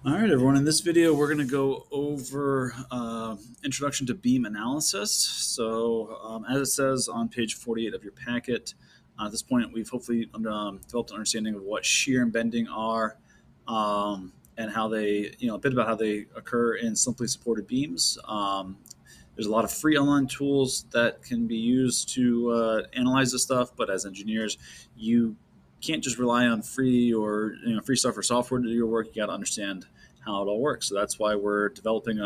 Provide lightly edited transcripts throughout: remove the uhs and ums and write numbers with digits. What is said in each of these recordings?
All right, everyone. In this video, we're going to go over introduction to beam analysis. So, as it says on page 48 of your packet, at this point, we've hopefully developed an understanding of what shear and bending are, and how they, a bit about how they occur in simply supported beams. There's a lot of free online tools that can be used to analyze this stuff, but as engineers, you can't just rely on free stuff or software to do your work. You got to understand how it all works. So that's why we're developing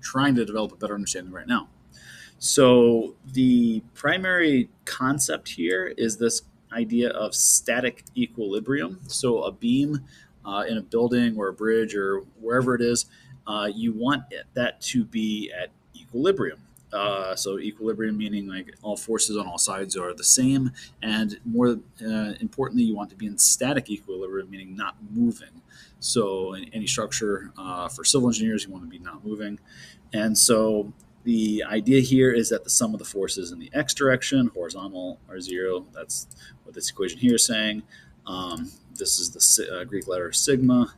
trying to develop a better understanding right now. So the primary concept here is this idea of static equilibrium. So a beam in a building or a bridge or wherever it is, you want that to be at equilibrium. So equilibrium meaning like all forces on all sides are the same, and more importantly, you want to be in static equilibrium, meaning not moving. So in any structure for civil engineers, you want to be not moving, and so the idea here is that the sum of the forces in the x direction, horizontal, are zero. That's what this equation here is saying. This is the Greek letter sigma.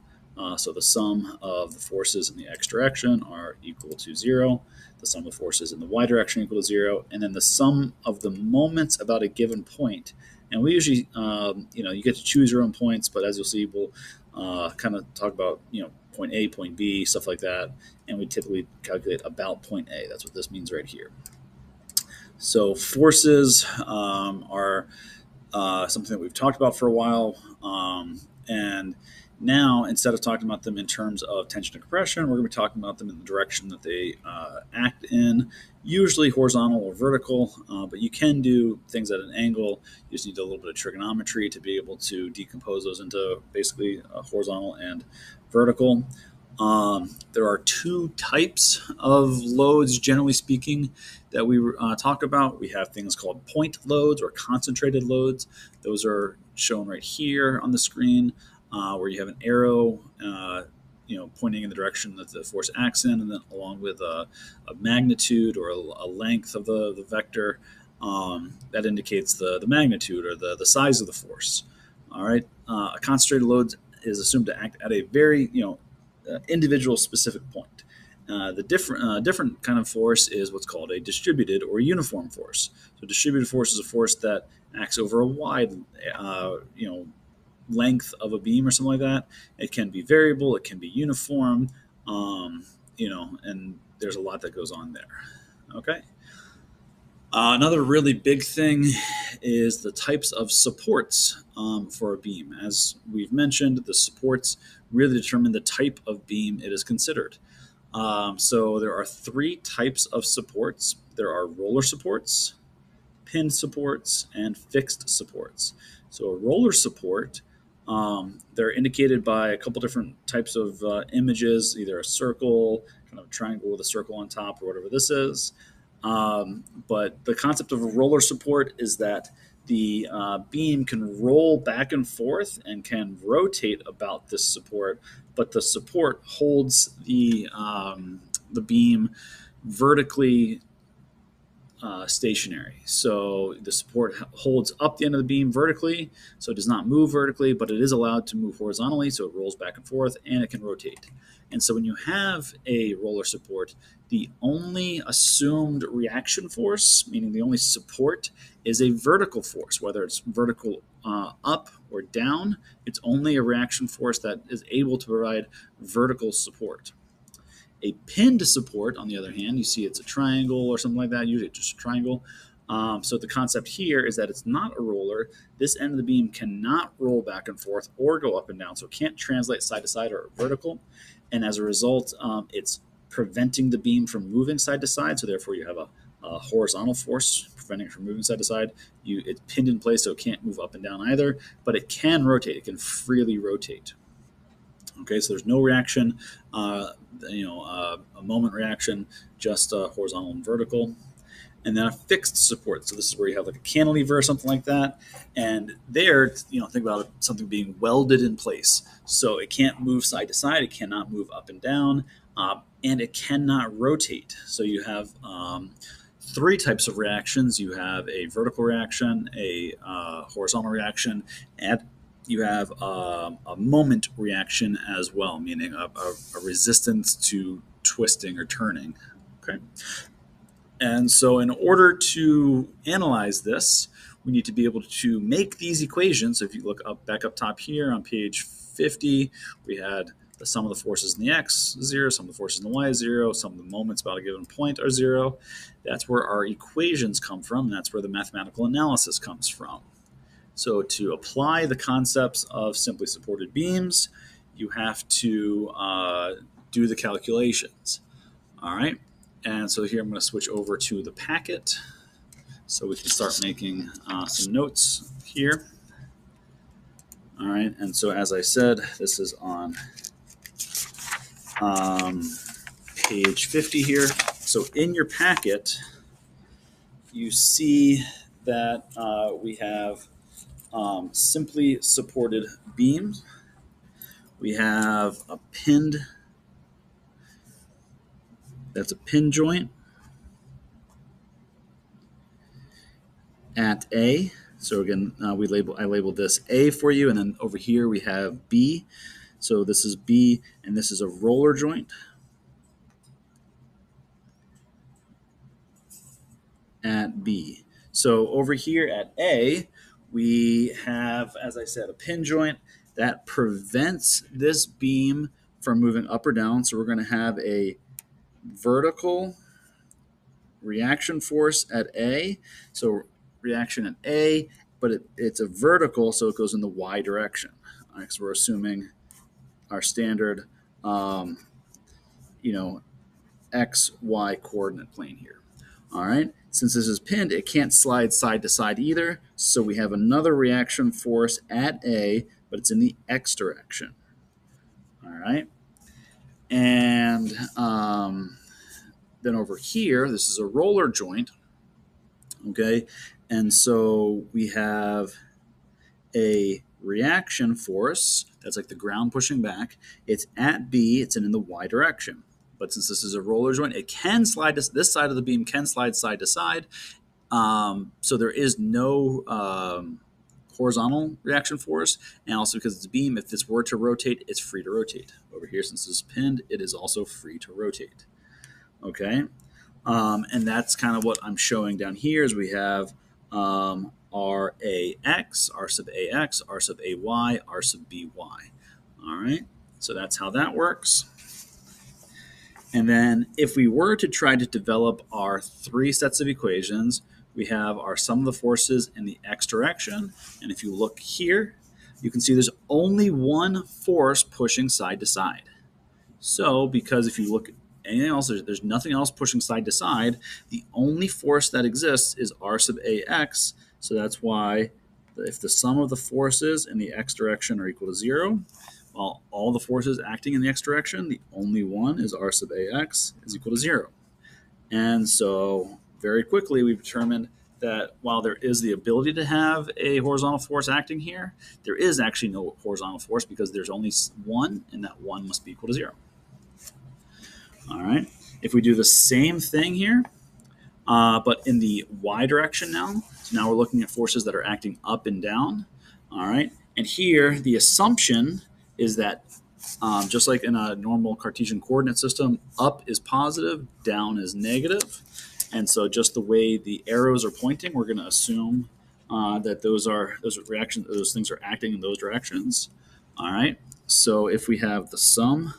So the sum of the forces in the x direction are equal to zero. The sum of forces in the y direction equal to zero. And then the sum of the moments about a given point. And we usually, you get to choose your own points, but as you'll see, we'll kind of talk about, point A, point B, stuff like that. And we typically calculate about point A. That's what this means right here. So forces are something that we've talked about for a while. And now, instead of talking about them in terms of tension and compression, we're going to be talking about them in the direction that they act in, usually horizontal or vertical, but you can do things at an angle. You just need a little bit of trigonometry to be able to decompose those into basically horizontal and vertical. There are two types of loads, generally speaking, that we talk about. We have things called point loads or concentrated loads. Those are shown right here on the screen, where you have an arrow, pointing in the direction that the force acts in, and then along with a magnitude or a length of the vector that indicates the magnitude or the size of the force. All right, a concentrated load is assumed to act at a very individual specific point. The different kind of force is what's called a distributed or uniform force. So distributed force is a force that acts over a wide, length of a beam or something like that. It can be variable. It can be uniform. And there's a lot that goes on there. Okay. Another really big thing is the types of supports for a beam. As we've mentioned, the supports really determine the type of beam it is considered. So there are three types of supports. There are roller supports, pinned supports, and fixed supports. So a roller support, they're indicated by a couple different types of images, either a circle, kind of a triangle with a circle on top, or whatever this is. But the concept of a roller support is that the beam can roll back and forth and can rotate about this support, but the support holds the beam vertically stationary. So the support holds up the end of the beam vertically, so it does not move vertically, but it is allowed to move horizontally, so it rolls back and forth and it can rotate. And so when you have a roller support, the only assumed reaction force, meaning the only support, is a vertical force, whether it's vertical up or down. It's only a reaction force that is able to provide vertical support. A pinned support, on the other hand, you see it's a triangle or something like that, usually it's just a triangle. So the concept here is that it's not a roller. This end of the beam cannot roll back and forth or go up and down, so it can't translate side to side or vertical. And as a result, it's preventing the beam from moving side to side, so therefore you have a horizontal force preventing it from moving side to side. It's pinned in place, so it can't move up and down either, but it can rotate. It can freely rotate. Okay, so there's no reaction, a moment reaction, just horizontal and vertical. And then a fixed support. So this is where you have like a cantilever or something like that. And there, think about something being welded in place. So it can't move side to side. It cannot move up and down. And it cannot rotate. So you have three types of reactions. You have a vertical reaction, a horizontal reaction, you have a moment reaction as well, meaning a resistance to twisting or turning. Okay. And so, in order to analyze this, we need to be able to make these equations. So if you look up back up top here on page 50, we had the sum of the forces in the x is 0, sum of the forces in the y is 0, sum of the moments about a given point are 0. That's where our equations come from, and that's where the mathematical analysis comes from. So to apply the concepts of simply supported beams, you have to do the calculations. All right. And so here I'm going to switch over to the packet so we can start making some notes here. All right. And so as I said, this is on page 50 here. So in your packet, you see that we have simply supported beams. We have a pinned, that's a pin joint at A. So again, I labeled this A for you, and then over here we have B. So this is B, and this is a roller joint at B. So over here at A, we have, as I said, a pin joint that prevents this beam from moving up or down. So we're going to have a vertical reaction force at A. So reaction at A, but it's a vertical, so it goes in the y direction. All right, so we're assuming our standard, x, y coordinate plane here. All right, since this is pinned, it can't slide side to side either, so we have another reaction force at A, but it's in the x direction. All right, and then over here, this is a roller joint. Okay, and so we have a reaction force that's like the ground pushing back. It's at B, it's in the y direction. But since this is a roller joint, it can slide this side of the beam can slide side to side. So there is no horizontal reaction force. And also because it's a beam, if this were to rotate, it's free to rotate. Over here, since this is pinned, it is also free to rotate. Okay. And that's kind of what I'm showing down here is we have RAX, R sub AX, R sub AY, R sub BY. All right, so that's how that works. And then if we were to try to develop our three sets of equations, we have our sum of the forces in the x direction. And if you look here, you can see there's only one force pushing side to side. So because if you look at anything else, there's nothing else pushing side to side. The only force that exists is R sub AX. So that's why if the sum of the forces in the x direction are equal to 0, well, all the forces acting in the x direction, the only one is R sub AX is equal to 0. And so very quickly we've determined that while there is the ability to have a horizontal force acting here, there is actually no horizontal force because there's only one, and that one must be equal to 0. All right. If we do the same thing here, but in the y direction now, so now we're looking at forces that are acting up and down. All right. And here, the assumption is that just like in a normal Cartesian coordinate system, up is positive, down is negative. And so just the way the arrows are pointing, we're going to assume that those things are acting in those directions. All right. So if we have the sum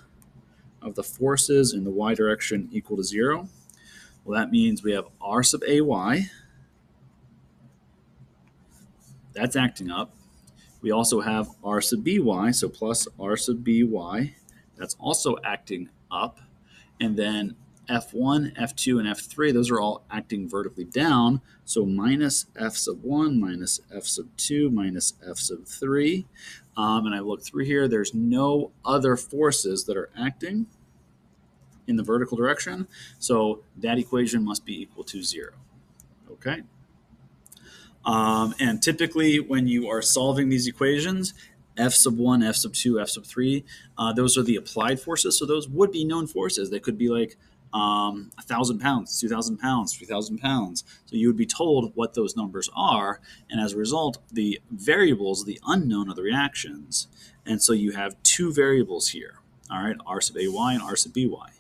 of the forces in the y direction equal to 0, well, that means we have R sub AY. That's acting up. We also have R sub BY, so plus R sub BY. That's also acting up. And then F1, F2, and F3, those are all acting vertically down. So minus F sub 1, minus F sub 2, minus F sub 3. And I look through here, there's no other forces that are acting in the vertical direction. So that equation must be equal to 0. Okay. And typically when you are solving these equations, F sub 1, F sub 2, F sub 3, those are the applied forces. So those would be known forces. They could be like 1,000 pounds, 2,000 pounds, 3,000 pounds. So you would be told what those numbers are, and as a result, the variables, the unknown, are the reactions. And so you have two variables here, all right, R sub AY and R sub BY.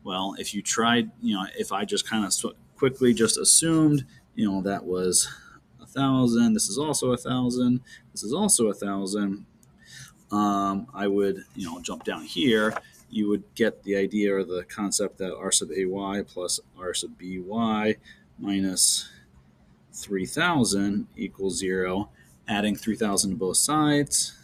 Well, if you tried, if I just kind of quickly just assumed, that was 1,000, this is also 1,000, this is also 1,000, I would, jump down here. You would get the idea or the concept that R sub AY plus R sub BY minus 3,000 equals 0. Adding 3,000 to both sides.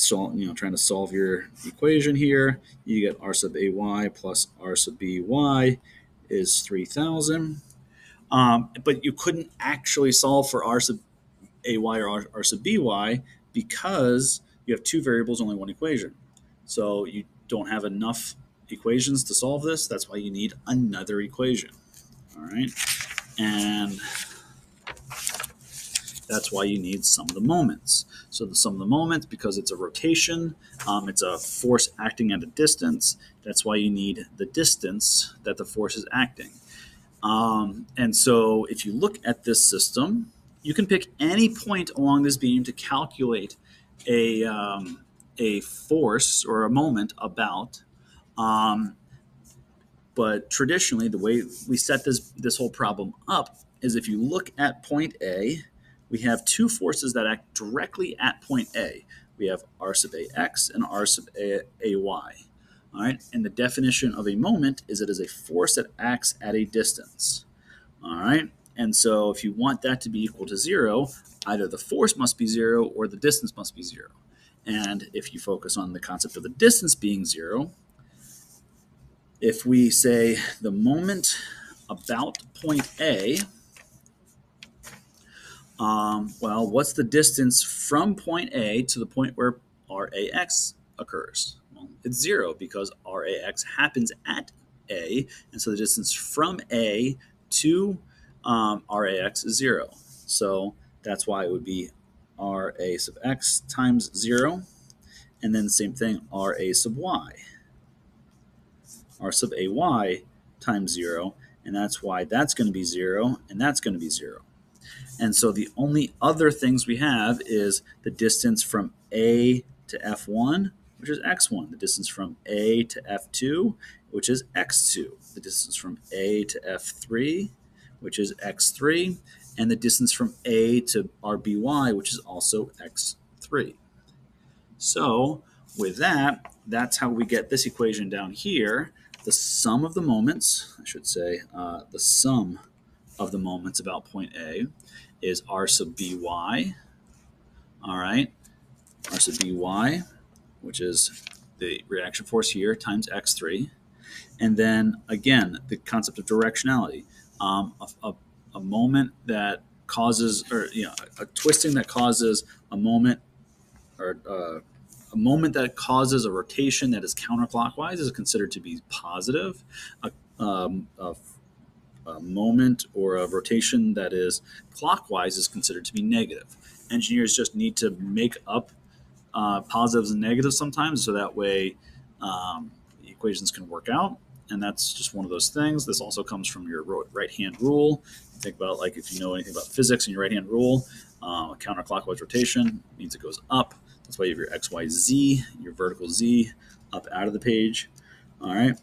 Trying to solve your equation here. You get R sub AY plus R sub BY is 3,000. But you couldn't actually solve for R sub AY or R sub BY because you have two variables, only one equation. So you don't have enough equations to solve this. That's why you need another equation. All right. And that's why you need sum of the moments. So the sum of the moments, because it's a rotation, it's a force acting at a distance. That's why you need the distance that the force is acting. And so if you look at this system, you can pick any point along this beam to calculate a force or a moment about. But traditionally, the way we set this whole problem up is if you look at point A, we have two forces that act directly at point A. We have R sub AX and R sub AY. All right, and the definition of a moment is it is a force that acts at a distance. All right, and so if you want that to be equal to 0, either the force must be 0 or the distance must be 0. And if you focus on the concept of the distance being 0, if we say the moment about point A, well, what's the distance from point A to the point where RAX occurs? Well, it's 0 because RAX happens at A, and so the distance from A to RAX is 0. So that's why it would be RA sub X times 0, and then the same thing, RA sub Y. R sub AY times 0, and that's why that's going to be 0, and that's going to be 0. And so the only other things we have is the distance from A to F1, which is x1, the distance from A to F2, which is x2, the distance from A to F3, which is x3, and the distance from A to RBY, which is also x3. So with that, that's how we get this equation down here. The sum of the moments, I should say, the sum of the moments about point A is R sub BY, all right, R sub BY, which is the reaction force here, times x3. And then, again, the concept of directionality, a moment that causes, or a twisting that causes a moment, or a moment that causes a rotation that is counterclockwise is considered to be positive. A moment or a rotation that is clockwise is considered to be negative. Engineers just need to make up positives and negatives sometimes, so that way the equations can work out. And that's just one of those things. This also comes from your right-hand rule. Think about, like, if you know anything about physics and your right-hand rule, a counterclockwise rotation means it goes up. That's why you have your X, Y, Z, your vertical Z up out of the page. All right.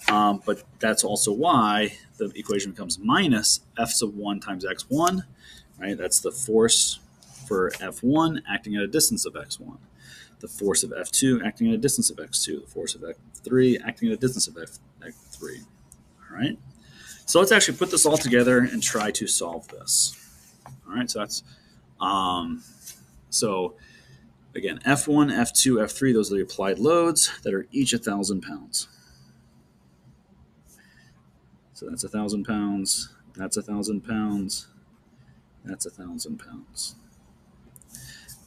But that's also why the equation becomes minus F sub 1 times X1. Right. That's the force for F1 acting at a distance of X1. The force of F2 acting at a distance of X2. The force of F3 acting at a distance of F3. All right. So let's actually put this all together and try to solve this. All right. So that's so. Again, F1, F2, F3, those are the applied loads that are each 1,000 pounds. So that's 1,000 pounds, that's 1,000 pounds, that's 1,000 pounds.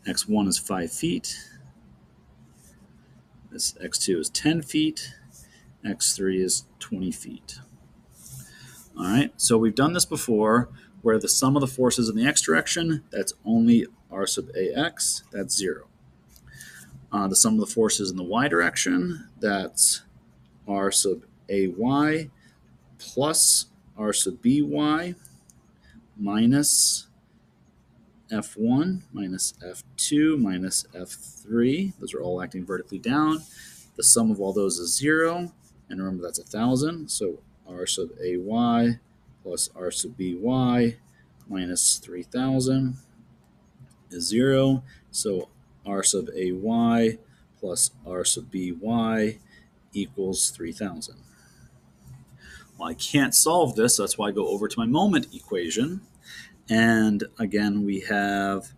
X1 is 5 feet. This X2 is 10 feet. X3 is 20 feet. All right, so we've done this before where the sum of the forces in the X direction, that's only R sub AX, that's 0. The sum of the forces in the Y direction, that's r sub ay plus r sub by minus f1 minus f2 minus f3. Those are all acting vertically down. The sum of all those is 0. And remember, that's 1,000. So r sub ay plus r sub by minus 3,000 is 0. So r sub ay plus r sub by equals 3,000. Well, I can't solve this, so that's why I go over to my moment equation. And again, we have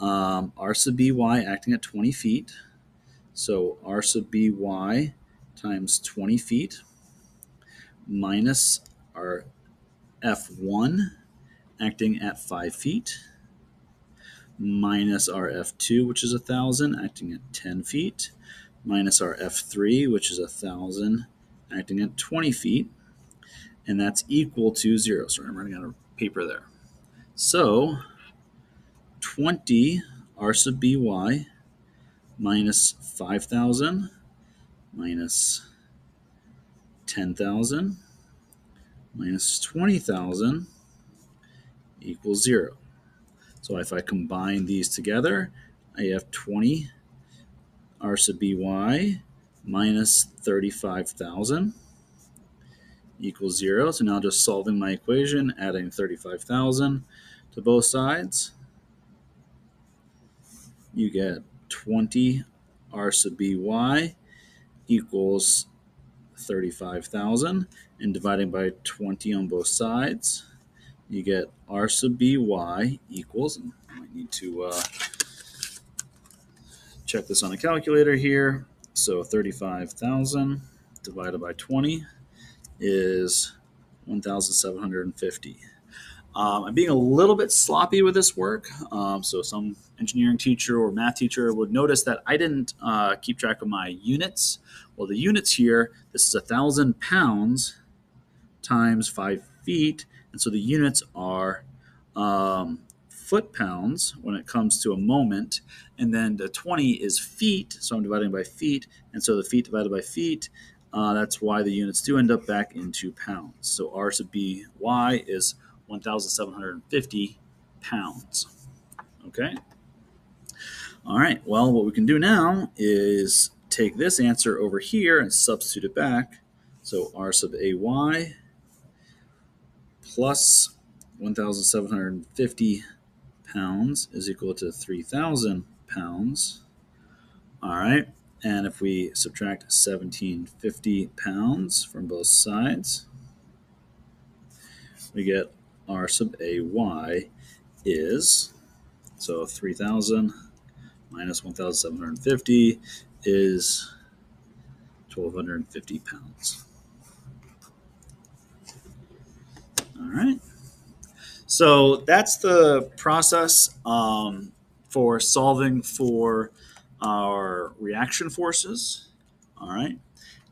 r sub by acting at 20 feet. So r sub by times 20 feet minus our f1 acting at 5 feet minus our f2, which is 1,000, acting at 10 feet, minus our f3, which is 1,000, acting at 20 feet, and that's equal to 0. Sorry, I'm running out of paper there. So 20 r sub by minus 5,000 minus 10,000 minus 20,000 equals 0. So if I combine these together, I have 20 r sub by minus 35,000 equals 0. So now just solving my equation, adding 35,000 to both sides, you get 20 r sub by equals 35,000, and dividing by 20 on both sides, you get r sub by equals, and I might need to check this on a calculator here. So 35,000 divided by 20 is 1,750. I'm being a little bit sloppy with this work. So some engineering teacher or math teacher would notice that I didn't keep track of my units. Well, the units here, this is 1,000 pounds times 5 feet. And so the units are foot pounds when it comes to a moment. And then the 20 is feet. So I'm dividing by feet. And so the feet divided by feet, that's why the units do end up back into pounds. So r sub by is 1,750 pounds. Okay. All right. Well, what we can do now is take this answer over here and substitute it back. So r sub ay plus 1,750 pounds is equal to 3,000 pounds. All right. And if we subtract 1,750 pounds from both sides, we get r sub ay is, so 3,000 minus 1,750 is 1,250 pounds. All right. So that's the process for solving for our reaction forces. All right.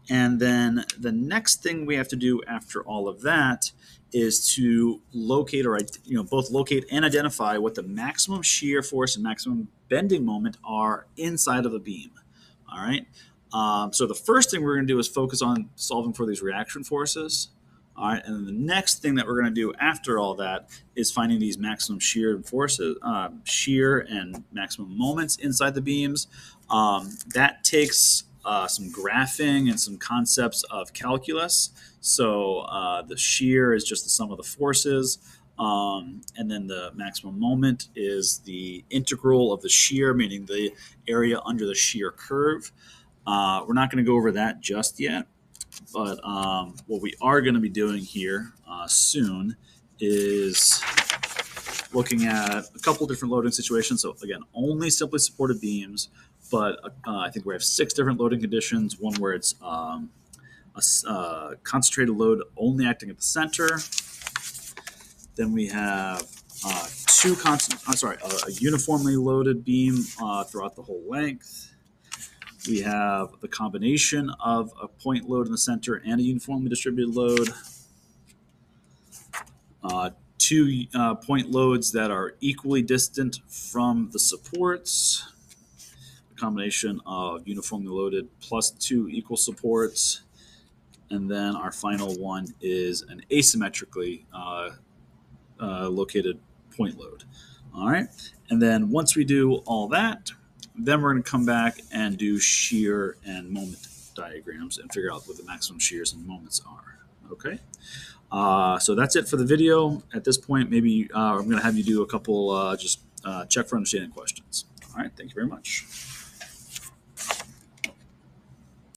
And then the next thing we have to do after all of that is to locate, or both locate and identify what the maximum shear force and maximum bending moment are inside of a beam. All right. So the first thing we're going to do is focus on solving for these reaction forces. All right. And then the next thing that we're going to do after all that is finding these maximum shear forces, shear and maximum moments inside the beams. That takes some graphing and some concepts of calculus. So the shear is just the sum of the forces. And then the maximum moment is the integral of the shear, meaning the area under the shear curve. We're not going to go over that just yet. But what we are going to be doing here soon is looking at a couple different loading situations. So again, only simply supported beams, but I think we have 6 different loading conditions. One where it's a concentrated load only acting at the center. Then we have a uniformly loaded beam throughout the whole length. We have the combination of a point load in the center and a uniformly distributed load. 2 point loads that are equally distant from the supports. A combination of uniformly loaded plus 2 equal supports. And then our final one is an asymmetrically located point load. All right. And then once we do all that, then we're going to come back and do shear and moment diagrams and figure out what the maximum shears and moments are. Okay. So that's it for the video. At this point, maybe I'm going to have you do a couple just check for understanding questions. All right. Thank you very much.